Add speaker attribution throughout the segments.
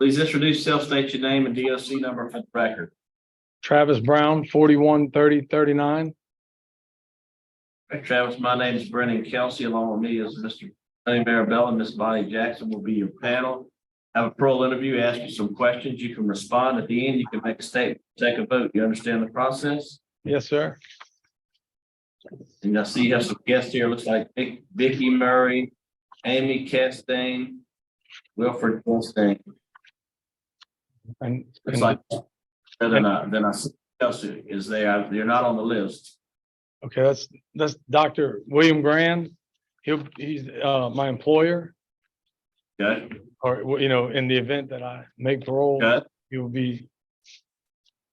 Speaker 1: Please introduce yourself, state your name and DOC number for the record.
Speaker 2: Travis Brown, 413039.
Speaker 1: Right, Travis, my name is Brennan Kelsey. Along with me is Mr. Tony Marabella and Ms. Bonnie Jackson will be your panel. Have a parole interview, ask you some questions. You can respond at the end. You can make a statement, take a vote. You understand the process?
Speaker 2: Yes, sir.
Speaker 1: And I see you have some guests here. Looks like Vicky Murray, Amy Castaigne, Wilfred Castaigne.
Speaker 2: And
Speaker 1: It's like, then I see Kelsey is there. You're not on the list.
Speaker 2: okay, that's Dr. William Grand. He's my employer,
Speaker 1: Okay.
Speaker 2: or in the event that I make parole,
Speaker 1: Okay.
Speaker 2: he will be.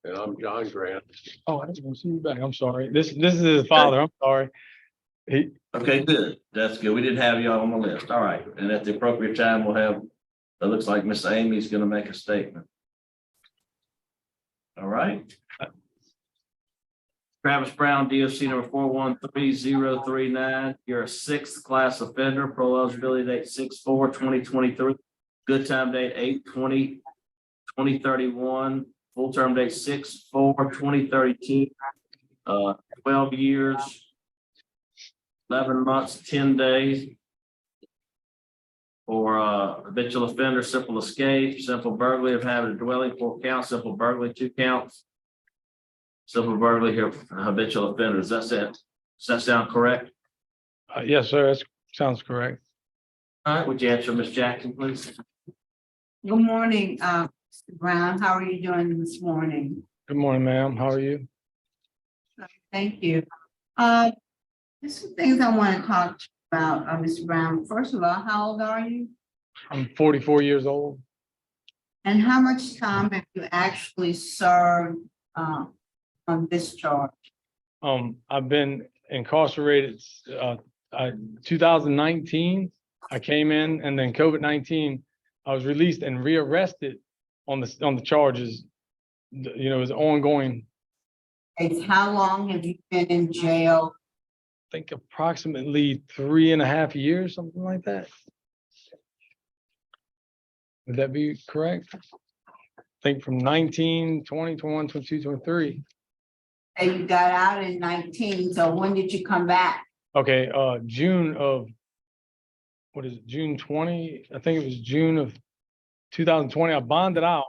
Speaker 3: And I'm John Grant.
Speaker 2: Oh, I didn't want to see you back. I'm sorry. This is his father. I'm sorry.
Speaker 1: Okay, good. That's good. We didn't have you on the list. All right. And at the appropriate time, we'll have, it looks like Miss Amy's going to make a statement. All right. Travis Brown, DOC number 4130039. You're a sixth class offender. Parole eligibility date 6/4/2023. Good time date 8/20/2031. Full term date 6/4/2032. 12 years, 11 months, 10 days. For habitual offender, simple escape, simple burglary of habit dwelling, 4 counts, simple burglary, 2 counts. Simple burglary here, habitual offenders. That's it. Does that sound correct?
Speaker 2: Yes, sir. That sounds correct.
Speaker 1: All right, would you answer Ms. Jackson, please?
Speaker 4: Good morning, Mr. Brown. How are you doing this morning?
Speaker 2: Good morning, ma'am. How are you?
Speaker 4: Thank you. There's some things I want to talk to you about, Mr. Brown. First of all, how old are you?
Speaker 2: I'm 44 years old.
Speaker 4: And how much time have you actually served on this charge?
Speaker 2: I've been incarcerated 2019. I came in, and then COVID-19, I was released and rearrested on the charges. It was ongoing.
Speaker 4: It's how long have you been in jail?
Speaker 2: I think approximately 3.5 years, something like that. Would that be correct? I think from 19, 20, 21, 22, 23.
Speaker 4: And you got out in 19, so when did you come back?
Speaker 2: Okay, June of, what is it, June 20? I think it was June of 2020. I bonded out.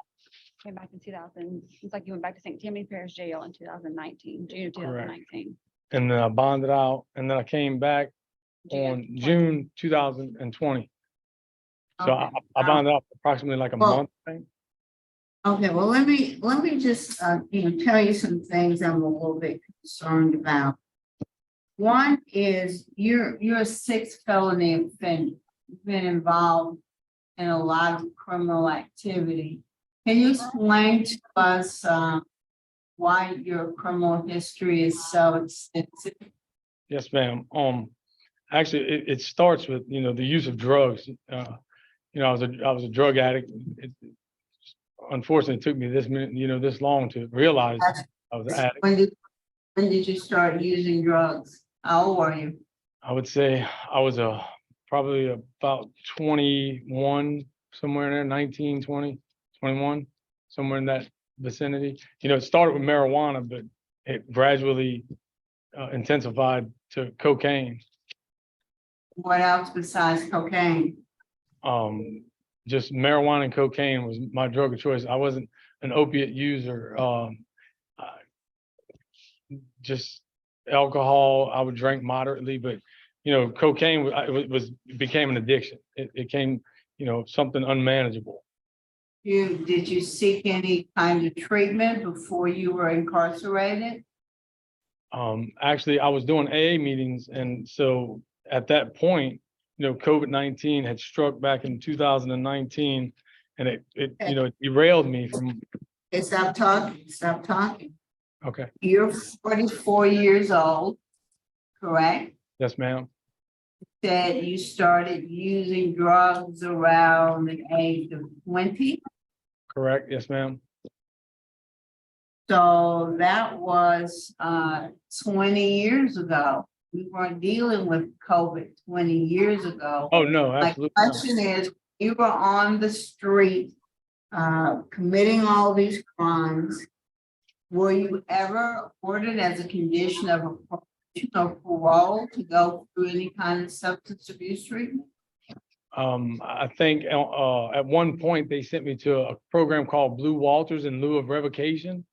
Speaker 5: Came back in 2000. It's like you went back to St. Tammany Parish Jail in 2019, June of 2019.
Speaker 2: And then I bonded out, and then I came back on June 2020. So
Speaker 4: Okay.
Speaker 2: I bonded out for approximately like a month, I think.
Speaker 4: Okay, well, let me just, tell you some things I'm a little bit concerned about. One is you're a 6th felony offender. You've been involved in a lot of criminal activity. Can you explain to us why your criminal history is so extensive?
Speaker 2: Yes, ma'am. Actually, it starts with the use of drugs. I was a drug addict. Unfortunately, it took me this long to realize I was an addict.
Speaker 4: When did you start using drugs? How old were you?
Speaker 2: I would say I was probably about 21, somewhere in there, 19, 20, 21, somewhere in that vicinity. It started with marijuana, but it gradually intensified to cocaine.
Speaker 4: What else besides cocaine?
Speaker 2: Just marijuana and cocaine was my drug of choice. I wasn't an opiate user. Just alcohol, I would drink moderately, but cocaine became an addiction. It came, something unmanageable.
Speaker 4: Did you seek any kind of treatment before you were incarcerated?
Speaker 2: Actually, I was doing AA meetings, and so at that point, COVID-19 had struck back in 2019, and it derailed me from.
Speaker 4: Okay, stop talking.
Speaker 2: Okay.
Speaker 4: You're 44 years old, correct?
Speaker 2: Yes, ma'am.
Speaker 4: Said you started using drugs around the age of 20.
Speaker 2: Correct. Yes, ma'am.
Speaker 4: So that was 20 years ago. We weren't dealing with COVID 20 years ago.
Speaker 2: Oh, no,
Speaker 4: My
Speaker 2: absolutely not.
Speaker 4: question is, you were on the street committing all these crimes, were you ever ordered as a condition of a parole to go through any kind of substance abuse treatment?
Speaker 2: I think at one point they sent me to a program called Blue Walters in lieu of revocation.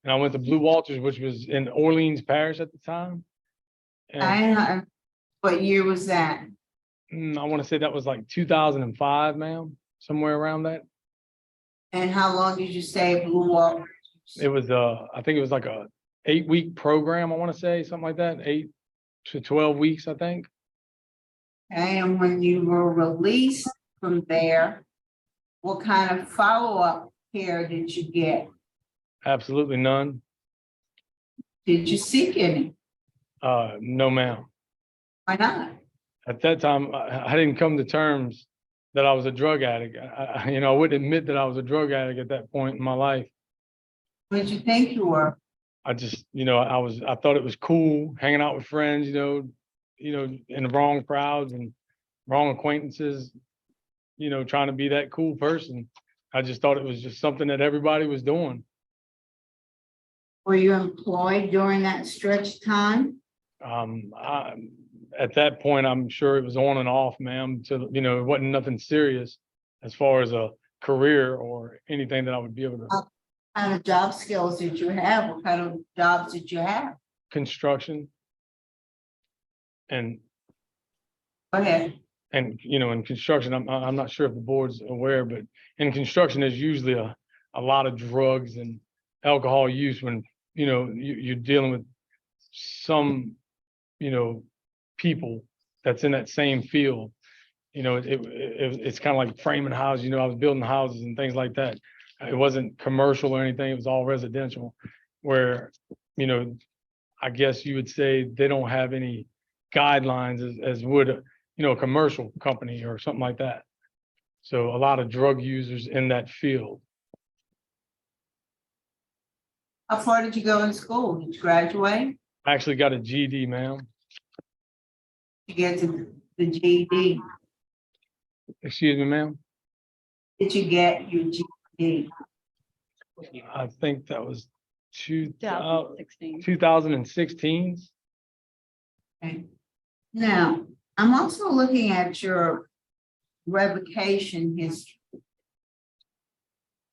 Speaker 2: And I went to Blue Walters, which was in Orleans Parish at the time. And
Speaker 4: What year was that?
Speaker 2: I want to say that was like 2005, ma'am, somewhere around that.
Speaker 4: And how long did you stay at Blue Wall?
Speaker 2: It was I think it was like a 8-week program, I want to say, something like that, 8 to 12 weeks, I think.
Speaker 4: And when you were released from there, what kind of follow-up care did you get?
Speaker 2: Absolutely none.
Speaker 4: Did you seek any?
Speaker 2: No, ma'am.
Speaker 4: Why not?
Speaker 2: At that time, I didn't come to terms that I was a drug addict. I wouldn't admit that I was a drug addict at that point in my life.
Speaker 4: What did you think you were?
Speaker 2: I just, I thought it was cool hanging out with friends, in the wrong crowds and wrong acquaintances, trying to be that cool person. I just thought it was just something that everybody was doing.
Speaker 4: Were you employed during that stretch of time?
Speaker 2: At that point, I'm sure it was on and off, ma'am. So, it wasn't nothing serious as far as a career or anything that I would be able to.
Speaker 4: What kind of job skills did you have? What kind of jobs did you have?
Speaker 2: Construction. And
Speaker 4: Go ahead.
Speaker 2: in construction, I'm not sure if the board's aware, but in construction, there's usually a lot of drugs and alcohol use when, you're dealing with some, people that's in that same field. It's kind of like framing houses, I was building houses and things like that. It wasn't commercial or anything, it was all residential, where, I guess you would say they don't have any guidelines as would, a commercial company or something like that. So a lot of drug users in that field.
Speaker 4: How far did you go in school? Did you graduate?
Speaker 2: I actually got a GED, ma'am.
Speaker 4: Did you get to the GED?
Speaker 2: Excuse me, ma'am.
Speaker 4: Did you get your GED?
Speaker 2: I think that was
Speaker 5: 2016.
Speaker 2: 2016.
Speaker 4: Okay. Now, I'm also looking at your revocation history.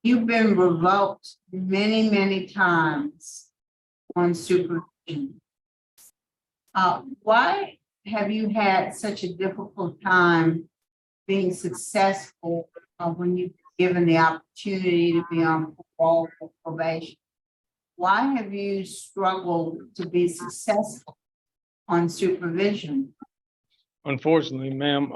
Speaker 4: You've been revoked many, many times on supervision. Why have you had such a difficult time being successful when you've given the opportunity to be on parole or probation? Why have you struggled to be successful on supervision?
Speaker 2: Unfortunately, ma'am,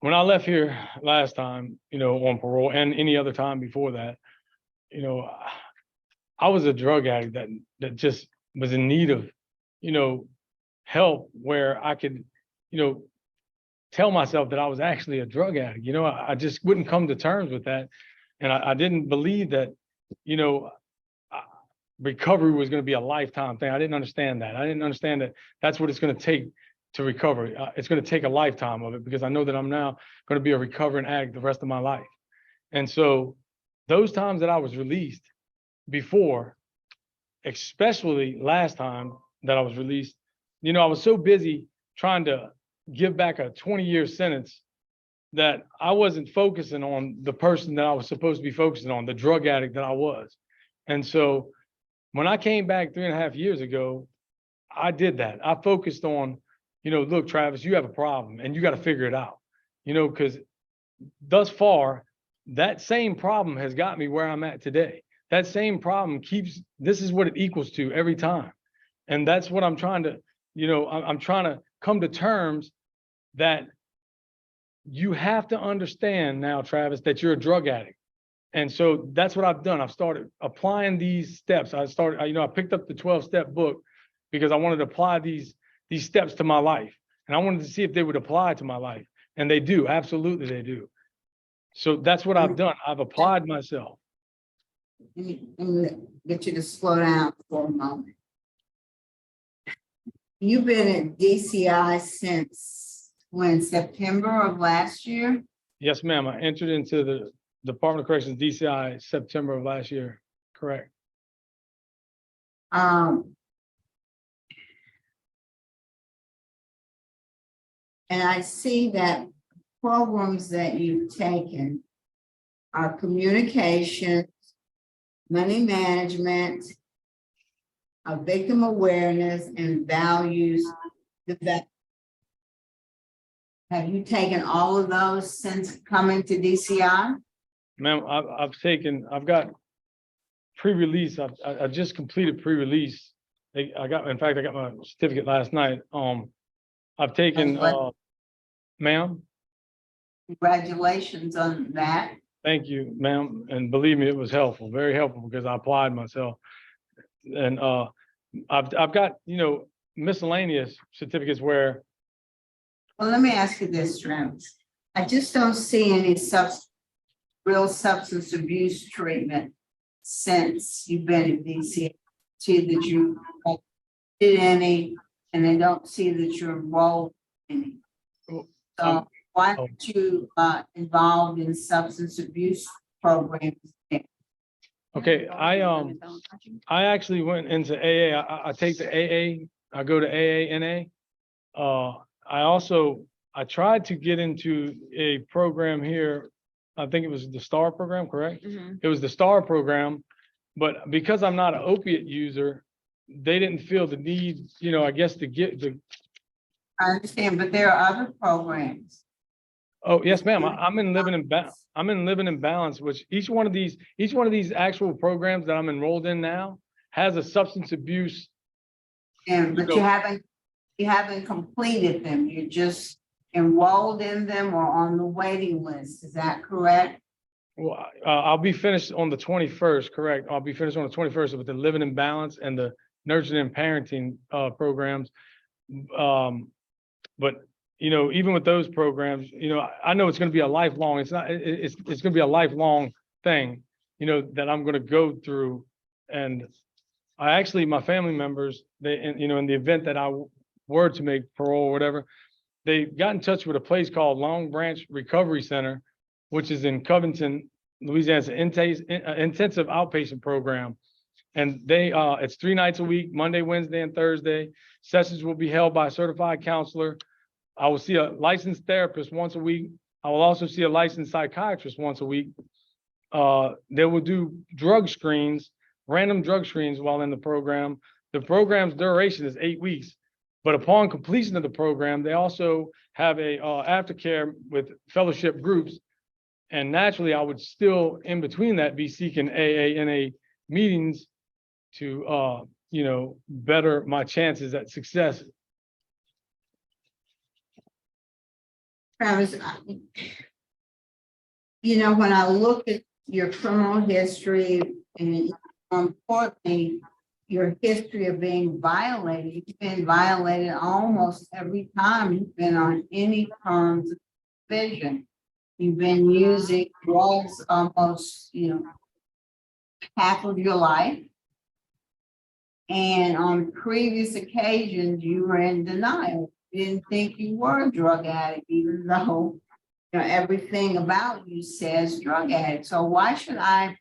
Speaker 2: when I left here last time, on parole and any other time before that, I was a drug addict that just was in need of, help where I could, tell myself that I was actually a drug addict. I just wouldn't come to terms with that. And I didn't believe that, recovery was going to be a lifetime thing. I didn't understand that. I didn't understand that that's what it's going to take to recover. It's going to take a lifetime of it, because I know that I'm now going to be a recovering addict the rest of my life. And so those times that I was released before, especially last time that I was released, I was so busy trying to give back a 20-year sentence that I wasn't focusing on the person that I was supposed to be focusing on, the drug addict that I was. And so when I came back 3.5 years ago, I did that. I focused on, look, Travis, you have a problem and you got to figure it out, because thus far, that same problem has got me where I'm at today. That same problem this is what it equals to every time. And that's what I'm trying to, I'm trying to come to terms that you have to understand now, Travis, that you're a drug addict. And so that's what I've done. I've started applying these steps. I picked up the 12-step book because I wanted to apply these steps to my life. And I wanted to see if they would apply to my life. And they do. Absolutely, they do. So that's what I've done. I've applied myself.
Speaker 4: Let me get you to slow down for a moment. You've been at DCI since when? September of last year?
Speaker 2: Yes, ma'am. I entered into the Department of Corrections DCI September of last year. Correct.
Speaker 4: Um. And I see that programs that you've taken are communication, money management, victim awareness, and values development. Have you taken all of those since coming to DCI?
Speaker 2: Ma'am, I've got pre-release. I just completed pre-release. In fact, I got my certificate last night. I've taken,
Speaker 4: What-
Speaker 2: ma'am,
Speaker 4: Congratulations on that.
Speaker 2: thank you, ma'am. And believe me, it was helpful, very helpful because I applied myself. And, I've got, miscellaneous certificates where,
Speaker 4: Well, let me ask you this, Travis. I just don't see any real substance abuse treatment since you've been at DCI. See that you did any, and they don't see that you're involved in any. So why aren't you involved in substance abuse programs?
Speaker 2: okay, I actually went into AA. I take the AA. I go to AANA. I tried to get into a program here. I think it was the STAR program, correct?
Speaker 5: Mhm.
Speaker 2: It was the STAR program, but because I'm not an opiate user, they didn't feel the need, I guess to get the,
Speaker 4: I understand, but there are other programs.
Speaker 2: oh, yes, ma'am. I'm in living in balance, which each one of these actual programs that I'm enrolled in now has a substance abuse.
Speaker 4: And but you haven't completed them. You're just enrolled in them or on the waiting list. Is that correct?
Speaker 2: Well, I'll be finished on the 21st, correct? I'll be finished on the 21st with the living in balance and the nurturing and parenting programs. But even with those programs, I know it's going to be a lifelong. It's not. It's going to be a lifelong thing. That I'm going to go through. And my family members, in the event that I were to make parole or whatever, they got in touch with a place called Long Branch Recovery Center, which is in Covington, Louisiana. It's an intensive outpatient program. And it's 3 nights a week, Monday, Wednesday, and Thursday. Sessions will be held by a certified counselor. I will see a licensed therapist once a week. I will also see a licensed psychiatrist once a week. They will do random drug screens while in the program. The program's duration is 8 weeks, but upon completion of the program, they also have a aftercare with fellowship groups. And naturally, I would still, in between that, be seeking AANA meetings to, better my chances at success.
Speaker 4: Travis, when I look at your criminal history and importantly, your history of being violated, you've been violated almost every time you've been on any terms of vision. You've been using drugs almost, half of your life. And on previous occasions, you were in denial. You didn't think you were a drug addict, even though everything about you says drug addict. So why should I be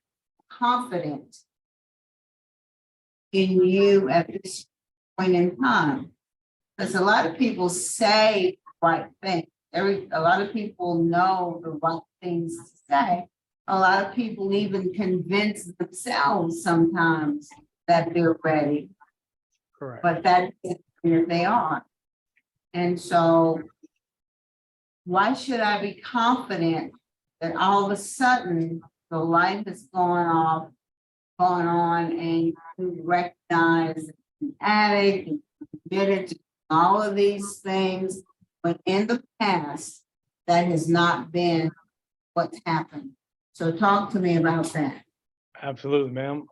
Speaker 4: confident in you at this point in time? Because a lot of people say the right thing. A lot of people know the right things to say. A lot of people even convince themselves sometimes that they're ready,
Speaker 2: Correct.
Speaker 4: but that isn't where they are. And so why should I be confident that all of a sudden the light has gone on and you recognize an addict and committed to all of these things, but in the past, that has not been what's happened. So talk to me about that.
Speaker 2: Absolutely, ma'am.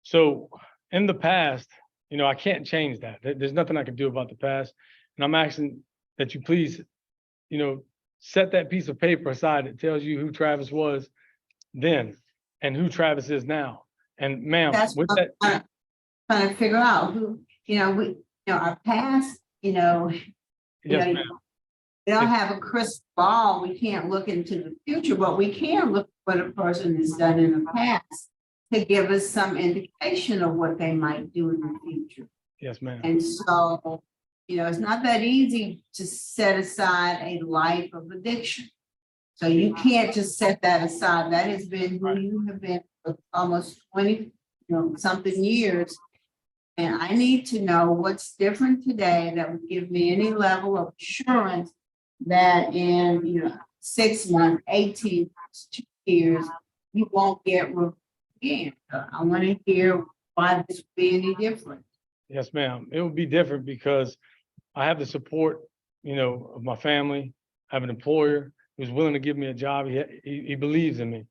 Speaker 2: So in the past, I can't change that. There's nothing I can do about the past. And I'm asking that you please, set that piece of paper aside that tells you who Travis was then and who Travis is now. And ma'am,
Speaker 4: That's
Speaker 2: with
Speaker 4: what
Speaker 2: that,
Speaker 4: I'm trying to figure out who, our past,
Speaker 2: yes, ma'am.
Speaker 4: we don't have a crystal ball, we can't look into the future, but we can look what a person has done in the past to give us some indication of what they might do in the future.
Speaker 2: Yes, ma'am.
Speaker 4: And so, it's not that easy to set aside a life of addiction. So you can't just set that aside. That has been who you have been for almost 20, something years. And I need to know what's different today that would give me any level of assurance that in, 6 months, 18 months, 2 years, you won't get again. I want to hear why this would be any different.
Speaker 2: Yes, ma'am. It would be different because I have the support, of my family. I have an employer who's willing to give me a job. He believes in me.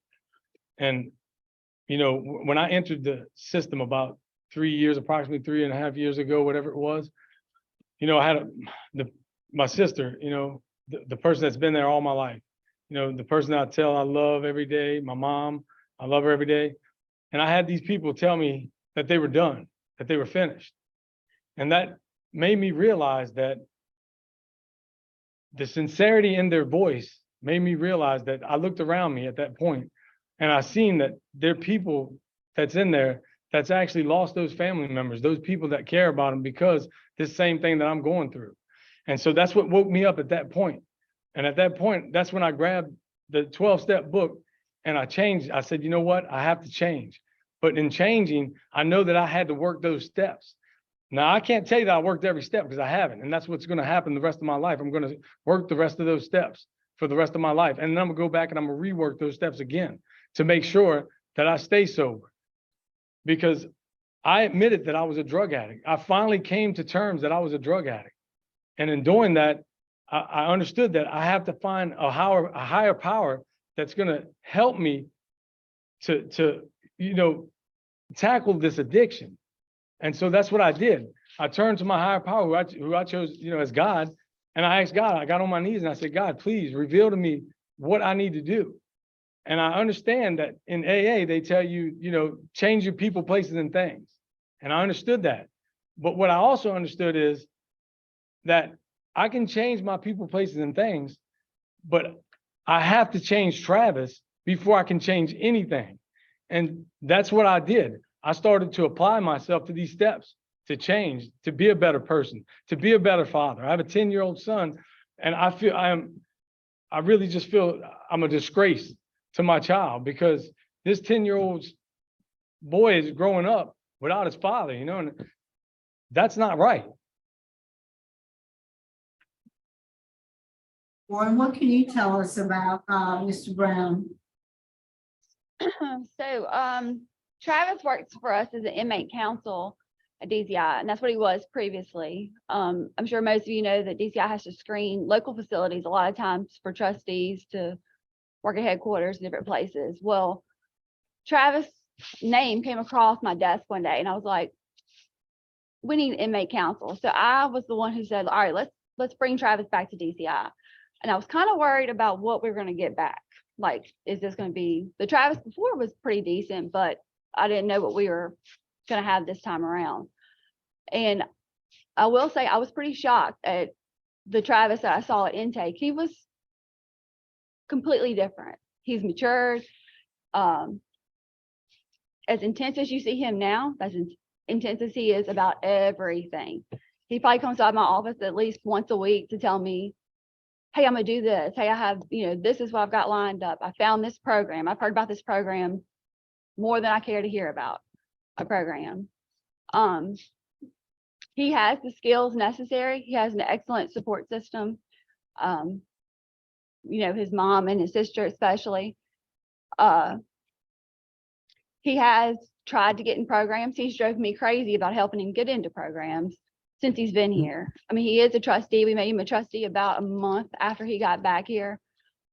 Speaker 2: And, when I entered the system about 3 years, approximately 3.5 years ago, whatever it was, I had my sister, the person that's been there all my life, the person I tell I love every day, my mom, I love her every day. And I had these people tell me that they were done, that they were finished. And that made me realize that the sincerity in their voice made me realize that I looked around me at that point and I seen that there are people that's in there that's actually lost those family members, those people that care about them because this same thing that I'm going through. And so that's what woke me up at that point. And at that point, that's when I grabbed the 12-step book and I changed. I said, you know what? I have to change. But in changing, I know that I had to work those steps. Now, I can't tell you that I worked every step because I haven't. And that's what's going to happen the rest of my life. I'm going to work the rest of those steps for the rest of my life. And then I'm going to go back and I'm going to rework those steps again to make sure that I stay sober. Because I admitted that I was a drug addict. I finally came to terms that I was a drug addict. And in doing that, I understood that I have to find a higher power that's going to help me to tackle this addiction. And so that's what I did. I turned to my higher power, who I chose, as God. And I asked God, I got on my knees and I said, God, please reveal to me what I need to do. And I understand that in AA, they tell you, change your people, places, and things. And I understood that. But what I also understood is that I can change my people, places, and things, but I have to change Travis before I can change anything. And that's what I did. I started to apply myself to these steps to change, to be a better person, to be a better father. I have a 10-year-old son, and I really just feel I'm a disgrace to my child because this 10-year-old boy is growing up without his father, and that's not right.
Speaker 4: Warren, what can you tell us about Mr. Brown?
Speaker 5: So, Travis works for us as an inmate counsel at DCI, and that's what he was previously. I'm sure most of you know that DCI has to screen local facilities a lot of times for trustees to work at headquarters, different places. Well, Travis' name came across my desk one day, and I was like, we need inmate counsel. So I was the one who said, all right, let's bring Travis back to DCI. And I was kind of worried about what we were going to get back. Like, is this going to be, the Travis before was pretty decent, but I didn't know what we were going to have this time around. And I will say I was pretty shocked at the Travis that I saw at intake. He was completely different. He's matured. As intense as you see him now, that's as intense as he is about everything. He probably comes out of my office at least once a week to tell me, hey, I'm gonna do this. Hey, I have, this is what I've got lined up. I found this program. I've heard about this program more than I care to hear about a program. He has the skills necessary. He has an excellent support system. His mom and his sister especially. He has tried to get in programs. He's drove me crazy about helping him get into programs since he's been here. I mean, he is a trustee. We made him a trustee about a month after he got back here.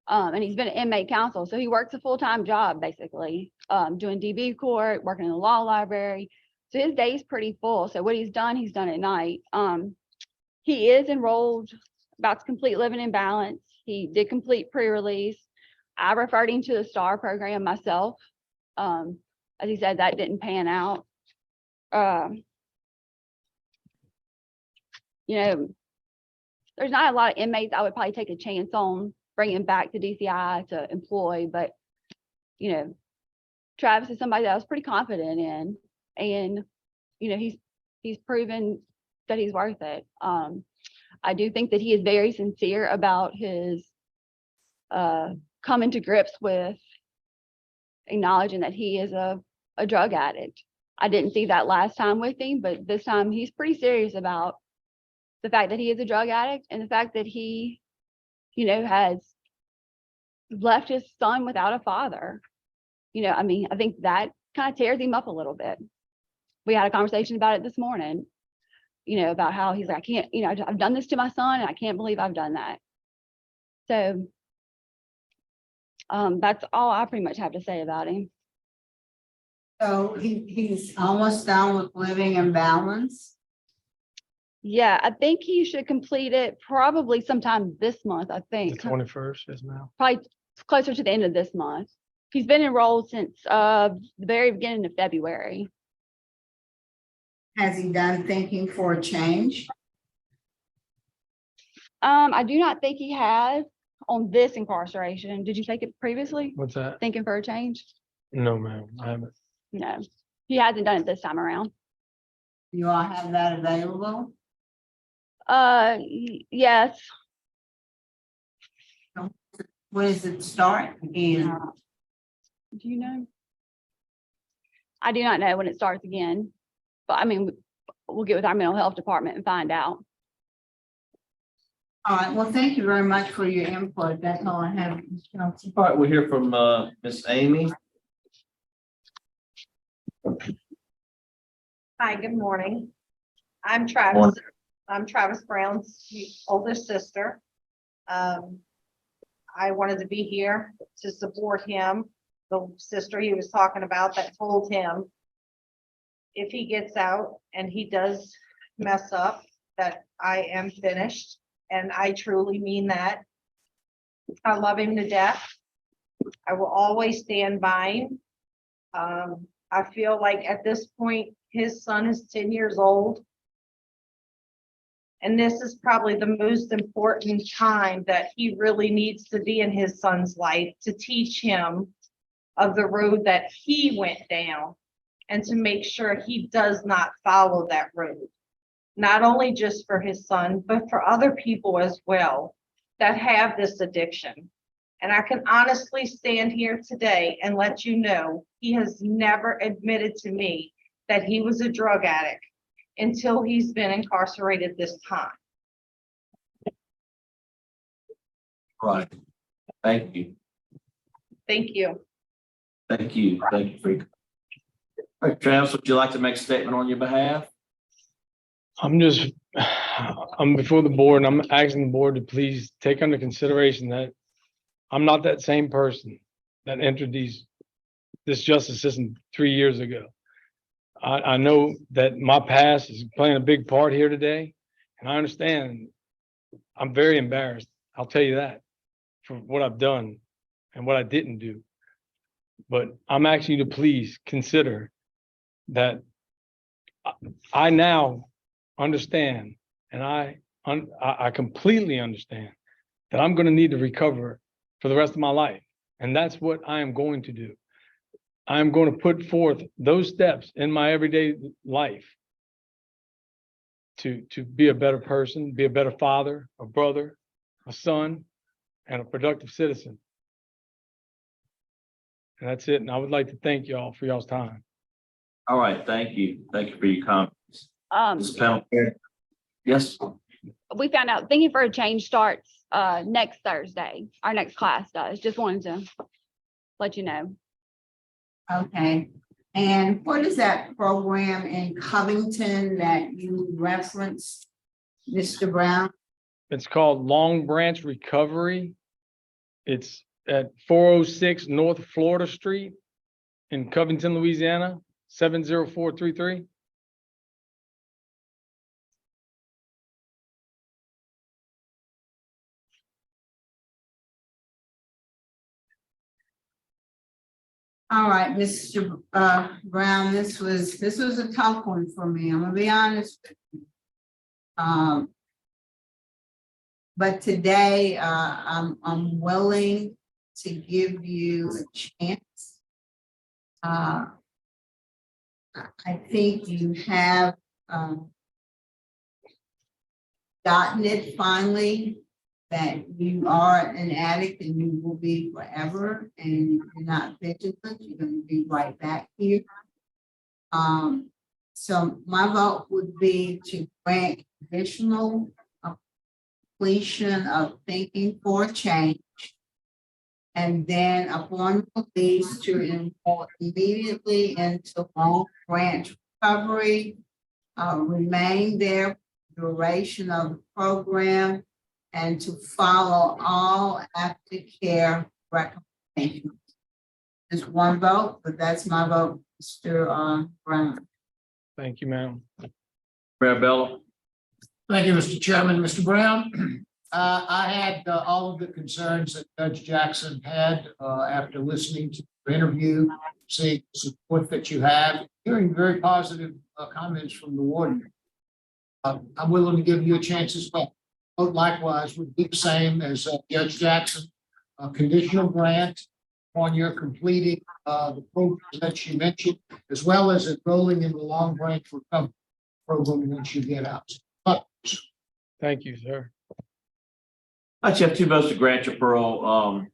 Speaker 5: And he's been an inmate counsel. So he works a full-time job, basically, doing DB court, working in the law library. So his day's pretty full. So what he's done at night. He is enrolled, about to complete Living in Balance. He did complete pre-release. I referred him to the STAR program myself. As he said, that didn't pan out. There's not a lot of inmates I would probably take a chance on bring him back to DCI to employ, but, you know, Travis is somebody that I was pretty confident in, and, you know, he's proven that he's worth it. I do think that he is very sincere about his coming to grips with acknowledging that he is a drug addict. I didn't see that last time with him, but this time he's pretty serious about the fact that he is a drug addict and the fact that he, you know, has left his son without a father. You know, I mean, I think that kind of tears him up a little bit. We had a conversation about it this morning, you know, about how he's like, I can't, you know, I've done this to my son and I can't believe I've done that. So that's all I pretty much have to say about him.
Speaker 4: So he's almost done with living in balance.
Speaker 5: Yeah, I think he should complete it probably sometime this month, I
Speaker 2: The
Speaker 5: think.
Speaker 2: 21st is now.
Speaker 5: Probably closer to the end of this month. He's been enrolled since the very beginning of February.
Speaker 4: Has he done thinking for a change?
Speaker 5: I do not think he has on this incarceration. Did you take it previously?
Speaker 2: What's that?
Speaker 5: Thinking for a change?
Speaker 2: No, ma'am, I haven't.
Speaker 5: No, he hasn't done it this time around.
Speaker 4: You all have that available?
Speaker 5: Yes.
Speaker 4: When does it start again?
Speaker 5: Do you know? I do not know when it starts again, but I mean, we'll get with our mental health department and find out.
Speaker 4: All right, well, thank you very much for your input. That's all I have.
Speaker 1: All right, we'll hear from Miss Amy.
Speaker 6: Hi, good morning. I'm Travis. I'm Travis Brown's oldest sister. I wanted to be here to support him, the sister he was talking about that told him if he gets out and he does mess up, that I am finished. And I truly mean that. I love him to death. I will always stand by him. I feel like at this point, his son is 10 years old. And this is probably the most important time that he really needs to be in his son's life to teach him of the road that he went down and to make sure he does not follow that road. Not only just for his son, but for other people as well that have this addiction. And I can honestly stand here today and let you know he has never admitted to me that he was a drug addict until he's been incarcerated this time.
Speaker 1: Right. Thank you.
Speaker 6: Thank you.
Speaker 1: Thank you. Thank you for your. All right, Travis, would you like to make a statement on your behalf?
Speaker 2: I'm before the board and I'm asking the board to please take under consideration that I'm not that same person that entered this justice system 3 years ago. I know that my past is playing a big part here today, and I understand I'm very embarrassed. I'll tell you that for what I've done and what I didn't do. But I'm asking you to please consider that I now understand, and I completely understand that I'm going to need to recover for the rest of my life. And that's what I am going to do. I'm going to put forth those steps in my everyday life to be a better person, be a better father, a brother, a son, and a productive citizen. And that's it. And I would like to thank y'all for y'all's time.
Speaker 1: All right, thank you. Thank you for your comments. Ms. Peltier? Yes.
Speaker 5: We found out Thinking for a Change starts next Thursday. Our next class does. Just wanted to let you know.
Speaker 4: Okay, and what is that program in Covington that you referenced, Mr. Brown?
Speaker 2: It's called Long Branch Recovery. It's at 406 North Florida Street in Covington, Louisiana, 70433.
Speaker 4: All right, Mr. Brown, this was a tough one for me. I'm gonna be honest with you. But today, I'm willing to give you a chance. I think you have, gotten it finally, that you are an addict and you will be forever, and if you're not vigilant, you're gonna be right back here. So my vote would be to grant additional completion of thinking for change. And then upon release to enroll immediately into Long Branch recovery, remain there duration of the program, and to follow all aftercare recommendations. Just one vote, but that's my vote, Mr. Brown.
Speaker 2: Thank you, ma'am.
Speaker 1: Mayor Bella,
Speaker 7: Thank you, Mr. Chairman. Mr. Brown, I had all of the concerns that Judge Jackson had after listening to your interview, seeing the support that you have, hearing very positive comments from the warden. I'm willing to give you a chance as well. Vote likewise would be the same as Judge Jackson, a conditional grant on your completing the program that you mentioned, as well as enrolling in the Long Branch recovery program once you get out.
Speaker 2: Thank you, sir.
Speaker 1: I actually have two votes to grant your parole.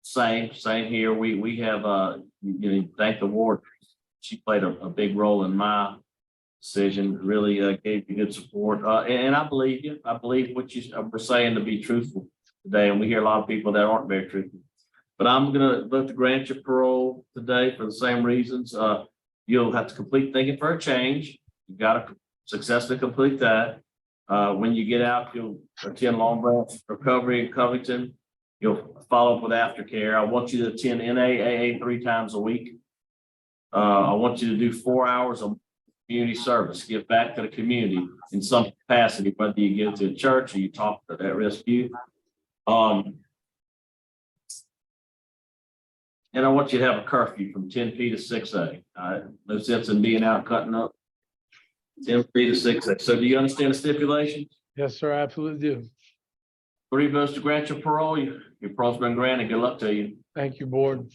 Speaker 1: Same here. We have, thank the ward. She played a big role in my decision, really gave you good support. And I believe you. I believe what you were saying to be truthful today. And we hear a lot of people that aren't very truthful. But I'm going to vote to grant your parole today for the same reasons. You'll have to complete thinking for a change. You've got to successfully complete that. When you get out, you'll attend Long Branch recovery in Covington. You'll follow up with aftercare. I want you to attend NAAA 3 times a week. I want you to do 4 hours of community service, give back to the community in some capacity, whether you give to a church or you talk to that rescue. And I want you to have a curfew from 10 p to 6 a. No sense in being out cutting up. 10 p to 6 a. So do you understand the stipulations?
Speaker 2: Yes, sir, I absolutely do.
Speaker 1: 3 votes to grant your parole. Your parole's been granted. Good luck to you.
Speaker 2: Thank you, board.